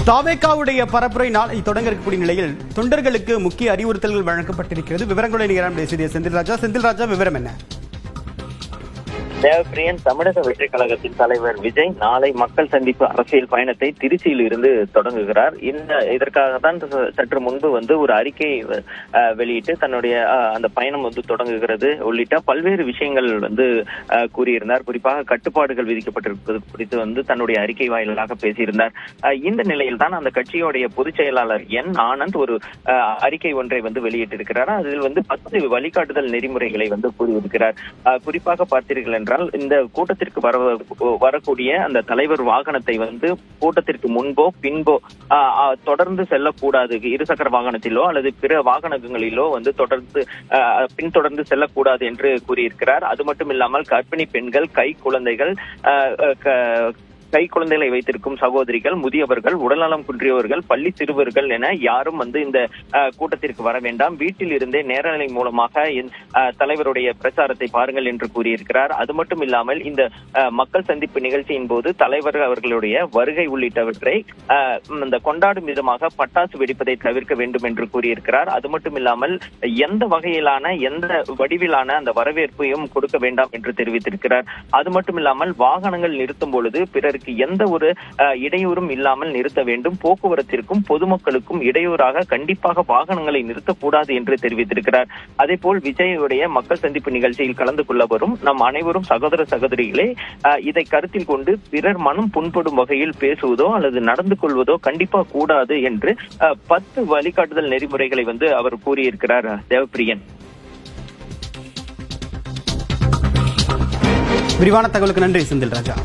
தாவேகாவுடைய பரப்புரை நாளை தொடங்க இருக்கக்கூடிய நிலையில் தொண்டர்களுக்கு முக்கிய அறிவுறுத்தல்கள் வழங்கப்பட்டிருக்கிறது. விவரங்களை நேரம் பேசிய செந்தில்ராஜா, விவரம் என்ன? தேவப்பிரியன், தமிழக வெற்றி கழகத்தின் தலைவர் விஜய் நாளை மக்கள் சந்திப்பு அரசியல் பயணத்தை திருச்சியில் இருந்து தொடங்குகிறார். இதற்காக தான் சற்று முன்பு ஒரு அறிக்கை வெளியிட்டு தன்னுடைய அந்த பயணம் தொடங்குகிறது உள்ளிட்ட பல்வேறு விஷயங்கள் கூறியிருந்தார். குறிப்பாக கட்டுப்பாடுகள் விதிக்கப்பட்டிருப்பது குறித்து தன்னுடைய அறிக்கை வாயிலாக பேசியிருந்தார். இந்த நிலையில் தான் அந்த கட்சியுடைய பொதுச் செயலாளர் என் ஆனந்த் ஒரு அறிக்கை ஒன்றை வெளியிட்டிருக்கிறார். அதில் 10 வழிகாட்டுதல் நெறிமுறைகளை கூறியிருக்கிறார். குறிப்பாக பார்த்தீர்கள் என்றால் இந்த கூட்டத்திற்கு வரக்கூடிய அந்த தலைவர் வாகனத்தை கூட்டத்திற்கு முன்போ பின்போ தொடர்ந்து செல்லக்கூடாது. இருசக்கர வாகனத்திலோ அல்லது பிற வாகனங்களிலோ பின்தொடர்ந்து செல்லக்கூடாது என்று கூறியிருக்கிறார். அது மட்டும் இல்லாமல் கர்ப்பிணி பெண்கள், கை குழந்தைகளை வைத்திருக்கும் சகோதரிகள், முதியவர்கள், உடல்நலம் குன்றியவர்கள், பள்ளி சிறுவர்கள் என யாரும் இந்த கூட்டத்திற்கு வர வேண்டாம். வீட்டில் இருந்தே நேரலை மூலமாக தலைவருடைய பிரச்சாரத்தை பாருங்கள் என்று கூறியிருக்கிறார். அது மட்டும் இல்லாமல் இந்த மக்கள் சந்திப்பு நிகழ்ச்சியின் போது தலைவர் அவர்களுடைய வருகை உள்ளிட்டவற்றை கொண்டாடும் விதமாக பட்டாசு வெடிப்பதை தவிர்க்க வேண்டும் என்று கூறியிருக்கிறார். அது மட்டும் இல்லாமல் எந்த வகையிலான எந்த வடிவிலான அந்த வரவேற்பையும் கொடுக்க வேண்டாம் என்று தெரிவித்திருக்கிறார். அது மட்டும் இல்லாமல் வாகனங்கள் நிறுத்தும் பொழுது பிறருக்கு எந்த ஒரு இடையூறும் இல்லாமல் நிறுத்த வேண்டும். போக்குவரத்திற்கும் பொதுமக்களுக்கும் இடையூறாக கண்டிப்பாக வாகனங்களை நிறுத்தக்கூடாது என்று தெரிவித்திருக்கிறார். அதே போல் விஜயுடைய மக்கள் சந்திப்பு நிகழ்ச்சியில் கலந்து கொள்ள வரும் நம் அனைவரும் சகோதர சகோதரிகளே, இதை கருத்தில் கொண்டு பிறர் மனம் புண்படும் வகையில் பேசுவதோ அல்லது நடந்து கொள்வதோ கண்டிப்பா கூடாது என்று 10 வழிகாட்டுதல் நெறிமுறைகளை அவர் கூறியிருக்கிறார். தேவப்பிரியன், விரிவான தகவலுக்கு நன்றி செந்தில்ராஜா.